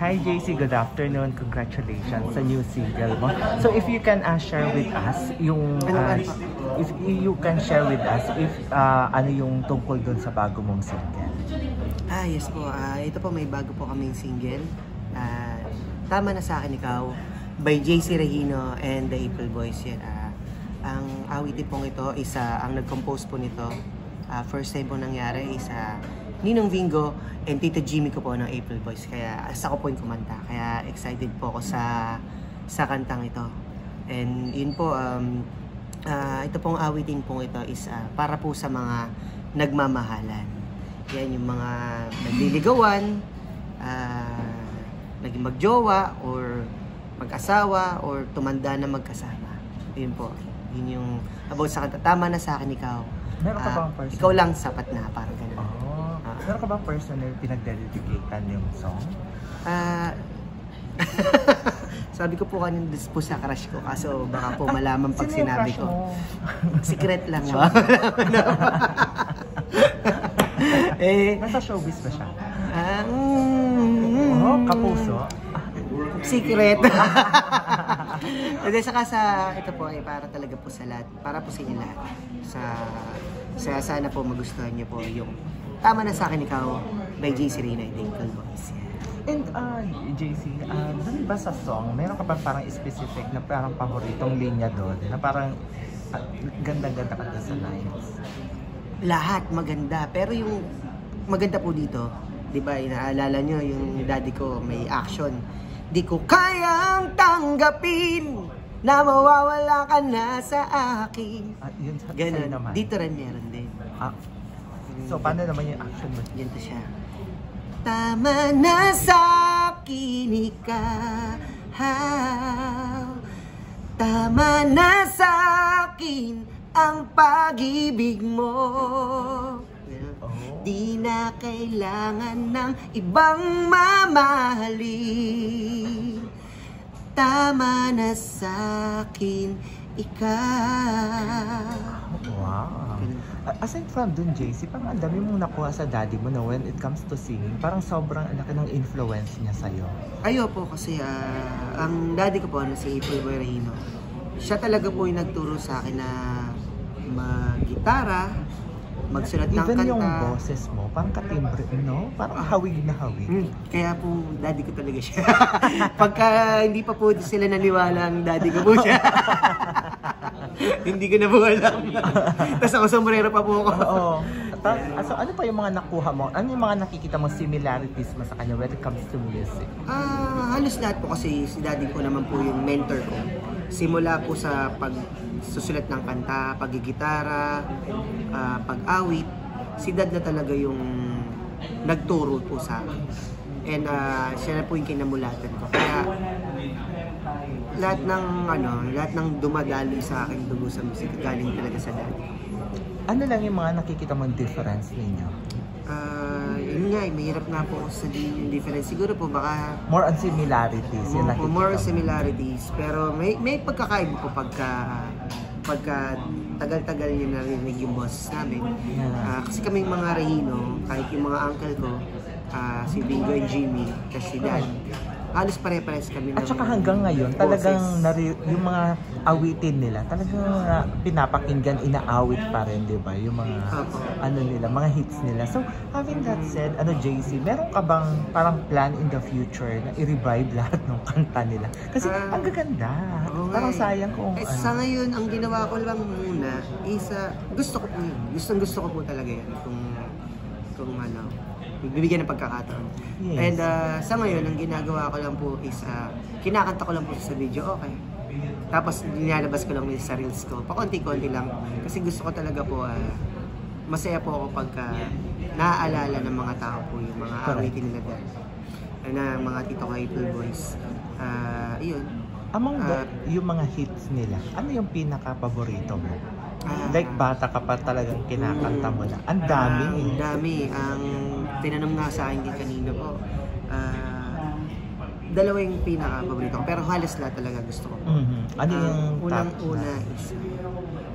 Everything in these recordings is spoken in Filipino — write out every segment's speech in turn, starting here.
Hi JC, good afternoon. Congratulations sa new single mo. So if you can share with us yung if you can share with us if ano yung tungkol dun sa bago mong single. Yes po. Ito po, may bago po kaming single. Tama na sa akin ikaw by JC Regino and the April Boys. Yan. Ang awitin pong ito is ang nag-compose po nito. First time po nangyari is Ninong Vingo and Tito Jimmy ko po ng April Boys. Kaya ako po yung kumanta. Kaya excited po ako sa kantang ito. And yun po, ito pong awitin pong ito is para po sa mga nagmamahalan. Yan yung mga nagliligawan, naging magjowa or mag-asawa or tumanda na magkasama. Yun po. Yun yung about sa kanta. Tama na sa akin ikaw. Meron ka bang person? Ikaw lang sapat na, parang gano'n. Meron ka bang personal pinag-dedicatean yung song? Sabi ko po kanina po sa crush ko, kaso baka po malaman pag sinabi ko. Secret lang ba? Nasa showbiz ba siya? Kapuso? Secret. At saka ito po ay para talaga po sa lahat, para po sa inyo lahat. Sana po magustuhan niyo po yung Tama na sa akin ikaw by JC Regino and the April Boys. And JC, dun ba sa song, meron ka ba parang specific na parang paboritong linya doon? Na parang ganda-ganda ka sa lines? Lahat maganda, pero yung maganda po dito, di ba, inaalala nyo yung daddy ko may action. Di ko kayang tanggapin na mawawala ka na sa akin. Yun ganun naman. Dito rin meron din. So paano naman yung action mo? Ganito siya. Tama na sa akin ikaw. Tama na sa akin ang pag-ibig mo. Di na kailangan ng ibang mamahalin. Tama na sa akin ikaw. Wow. Aside from dun, JC, parang ang dami mong nakuha sa daddy mo na when it comes to singing. Parang sobrang laki ng influence niya sa'yo. Ayo po kasi ang daddy ko po, si April Boy Regino, siya talaga po yung nagturo sa akin na mag-gitara, magsulat ng kanta. Even yung boses mo, parang katimbre, no? Parang hawig na hawig. Kaya po, daddy ko talaga siya. Pagka hindi pa po sila naniwala ang daddy ko po siya. Hindi ko na po alam. Tapos ako sombrero pa po ako. Oo. So ano pa yung mga nakuha mo? Ano yung mga nakikita mo similarities mo sa kanya when it comes to music? Halos lahat po kasi si daddy ko naman po yung mentor ko. Simula po sa pagsusulat ng kanta, paggigitara, pag-awit, si dad na talaga yung nagturo po sa akin. And siya na po yung kinamulatan ko. Kaya lahat ng dumadali sa akin dugo sa musika galing talaga sa daddy. Ano lang yung mga nakikita mong difference ninyo? Yun nga, mahirap nga po sa difference. Siguro po baka more on similarities. More similarities. Pero may pagkakaiba po pagka tagal-tagal niya narinig yung boses namin. Kasi kaming mga Regino, kahit yung mga uncle ko, si Bingo and Jimmy, kasi si Dad, halos pare-pares kami ng At saka hanggang ngayon, talagang yung mga awitin nila, talagang pinapakinggan, inaawit pa rin, di ba? Yung mga, mga hits nila. So, having that said, JC, meron ka bang parang plan in the future na i-revive lahat ng kanta nila? Kasi ang gaganda. Parang sayang kung Sa ngayon, ang ginawa ko lang muna is, gusto ko po yun. Gusto ko po talaga yan. Kung bibigyan ng pagkakataon. Yes. And sa ngayon, ang ginagawa ko lang po is, kinakanta ko lang po sa video, okay. Tapos nilalabas ko lang sa reels ko. Pakonti-konti lang. Kasi gusto ko talaga po, masaya po ako pagka naaalala ng mga tao po yung mga awitin nila dahil. Na mga Tito ko April Boys. Yun. Among yung mga hits nila, ano yung pinaka-paborito mo? Like bata ka pa talagang kinakanta mo na. Ang dami. Ang dami. Ang tinanong nga sa akin kanina po, dalawa yung pinaka-paborito ko. Pero halos lahat talaga gusto ko. Ano yung unang-una is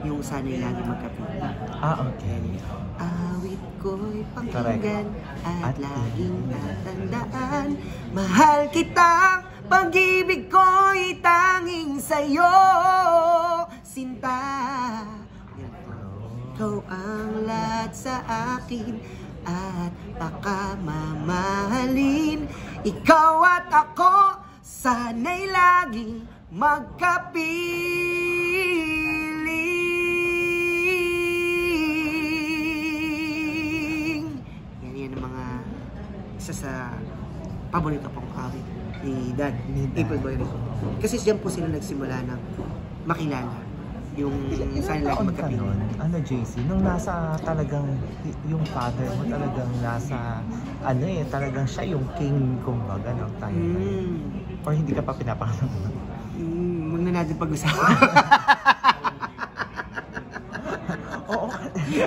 yung Sana'y Lagi Magkapit. Okay. Awit ko'y pakinggan at At laging tatandaan. Mahal kitang pag-ibig ko'y tanging sa'yo, sinta. Ikaw ang lahat sa akin at pakamamahalin. Ikaw at ako, sana'y laging magkapiling. Yan ang mga isa sa paborito pong awit ni Dad, Appleboy Rico. Kasi diyan po sila nagsimula ng makilala yung Ilang taon ka nun, JC, nung nasa talagang, yung father mo talagang nasa, talagang siya yung king, kumbaga, ng time na yun. Or hindi ka pa pinapangalan mo? Huwag na natin pag-usapan. Oo.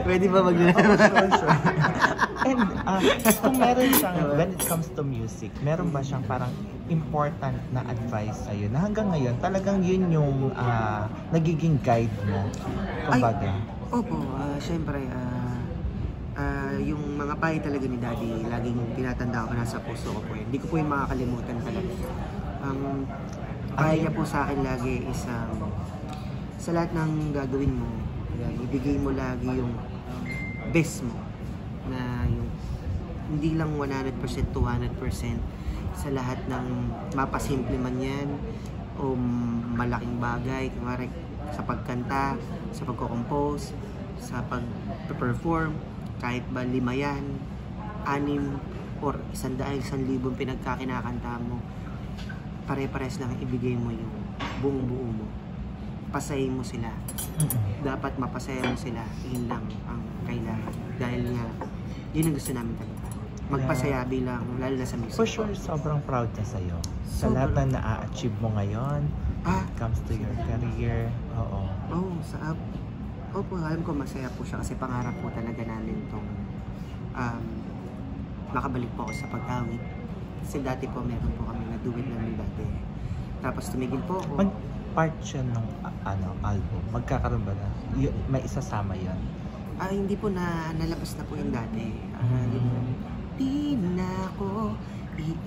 Pwede ba mag-usapan? Sure. And kung meron siyang, when it comes to music, meron ba siyang parang important na advice sa'yo na hanggang ngayon talagang yun yung nagiging guide mo, kumbaga? Opo, syempre, yung mga payo talaga ni Daddy, laging tinatanda ko, nasa puso ko po yun. Hindi ko po yung makakalimutan talaga. Ang payo niya po sa akin lagi is, sa lahat ng gagawin mo, ibigay mo lagi yung best mo, na yung hindi lang 100%, 200% sa lahat ng mapasimple man yan o malaking bagay, kumari sa pagkanta, sa pagko-compose, sa pag-perform, kahit ba 5 yan, 6 or 100, 1,000 pinagkakinakanta mo, pare-pares lang ibigay mo yung buong buo mo, pasayin mo sila, dapat mapasaya mo sila, yun lang ang kailangan, dahil nga yun ang gusto namin talaga, magpasaya bilang, lalo na sa music. For sure, sobrang proud na sa'yo. Sa lahat na na-achieve mo ngayon, it comes to your career. Oo. Opo, alam ko masaya po siya kasi pangarap po talaga namin itong makabalik po ako sa pag-awit. Kasi dati po meron po kami na-duet namin dati. Tapos tumigil po ako. Mag-part siya ng album. Magkakaroon ba na? May isasama yun? Hindi po nalabas na po yung dati. Di na ako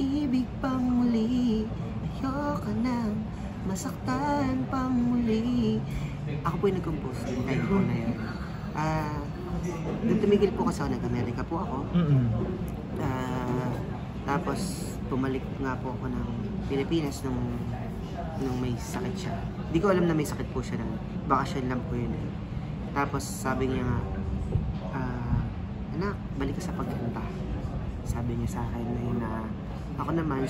iibig pang muli, ayoko nang masaktan pang muli. Ako po yung nag-compose yung time po na yun. Nung tumigil po kasi ako, nag-Amerika po ako. Tapos bumalik nga po ako ng Pilipinas nung may sakit siya. Hindi ko alam na may sakit po siya, ng bakasyon lang po yun. Tapos sabi niya nga, anak, balik ka sa pagkanta. Sabi niya sa akin na yun na ako naman,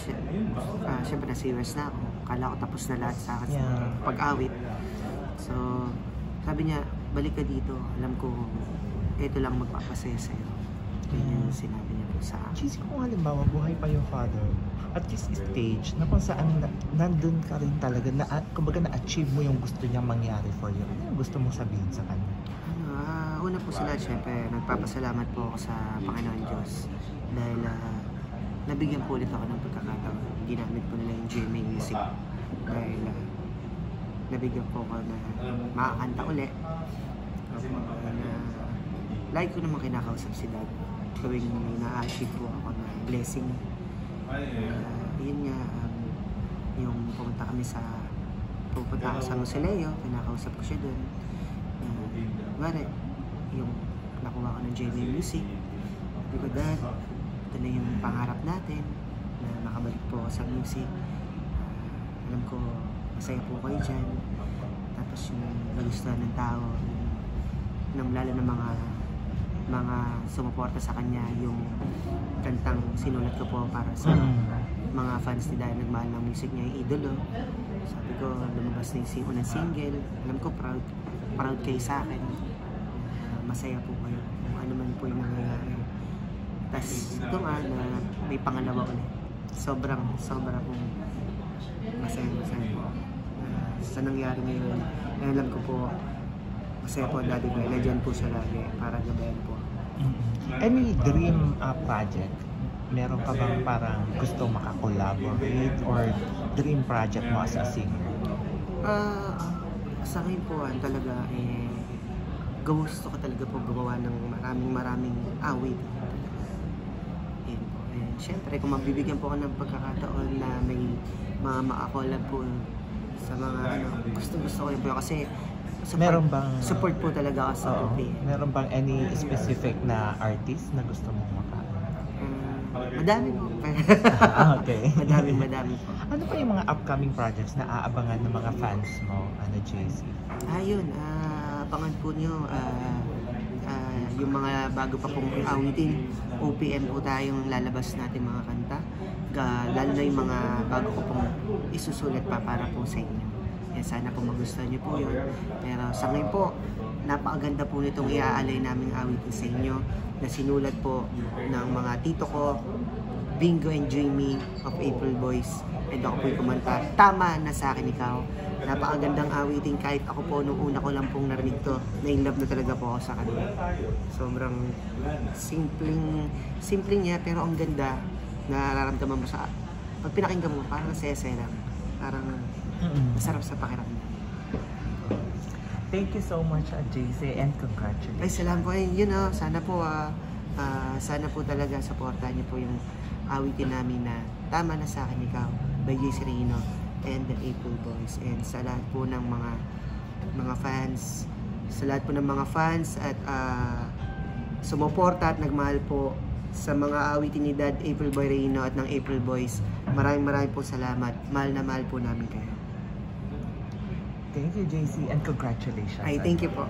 syempre na-serious na ako. Kala ko tapos na lahat sa akin sa pag-awit. So, sabi niya, balik ka dito. Alam ko, ito lang magpapasaya sa'yo. Yun yung sinabi niya po sa akin. Cheesy, kung halimbawa, buhay pa yung father, at this stage, na kung saan nandun ka rin talaga, kumbaga na-achieve mo yung gusto niyang mangyari for you. Ano yung gusto mong sabihin sa kanya? Una po sila, syempre, nagpapasalamat po ako sa Panginoon Diyos. Dahil nabigyan po ulit ako ng pagkakataon. Ginamit po nila yung GMA Music. Dahil nabigyan po ako na makakanta ulit. Like ko naman kinakausap si Dad. Gawing na-achieve po ako na blessing. Yun nga, yung pupunta ako sa Musileo, kinakausap ko siya doon. Yung nakuha ko ng GMA Music. Sabi ko, Dad, ito na yung pangarap natin na makabalik po sa music. Alam ko, masaya po kayo dyan. Tapos yung nagustuhan ng tao, lalo ng mga sumuporta sa kanya, yung kantang sinulat ko po para sa mga fans ni dahil nagmahal ng music niya, yung idolo. Sabi ko, lumabas na yung unang single. Alam ko, proud kayo sa akin. Masaya po kayo kung ano man po yung nangyayari. Tapos ito nga na may pangalawa ulit. Sobrang pong masaya. Sa nangyari ngayon, alam ko po, masaya po Daddy Boy. Nandiyan po siya lagi para gabayan po. Any dream project? Meron ka bang parang gusto makakollaborate or dream project mo as a singer? Sa akin po talaga gusto ko talaga po gumawa ng maraming awit. Yun po. And syempre, kung magbibigyan po ako ng pagkakataon na may mga makakolab po sa mga gusto ko rin po kasi Meron bang support po talaga ako sa OPM. Meron bang any specific na artist na gusto mong Madami po. Okay. Madami po. Ano pa yung mga upcoming projects na aabangan ng mga fans mo, JC? Ayun, abangan po nyo yung mga bago pa pong awitin. OPM po tayong lalabas natin mga kanta. Lalo na yung mga bago ko pong isusulat pa para po sa inyo. Yan, sana po magustuhan nyo po yun. Pero sa ngayon po, napakaganda po nitong iaalay naming awitin sa inyo na sinulat po ng mga tito ko, Bingo and Dreamy of April Boys. And ako po'y kumanta, Tama Na Sa Akin Ikaw. Napakagandang awitin kahit ako po nung una ko lang pong narinig to, na-inlove na talaga po ako sa kanila. Sobrang simpleng niya pero ang ganda. Nararamdaman mo sa pag pinakinggan mo, parang saya-saya lang. Parang masarap sa pakiramdam. Thank you so much, JC, and congratulations. Ay, salamat po. Sana po talaga supportahan niyo po yung awitin namin na Tama Na Sa Akin Ikaw by JC Rehino and the April Boys. And sa lahat po ng mga fans, at sumuporta at nagmahal po sa mga awitin ni Dad April Boy Rehino at ng April Boys. Maraming po salamat. Mahal na mahal po namin kayo. Thank you, JC, and congratulations. Ay, thank you po.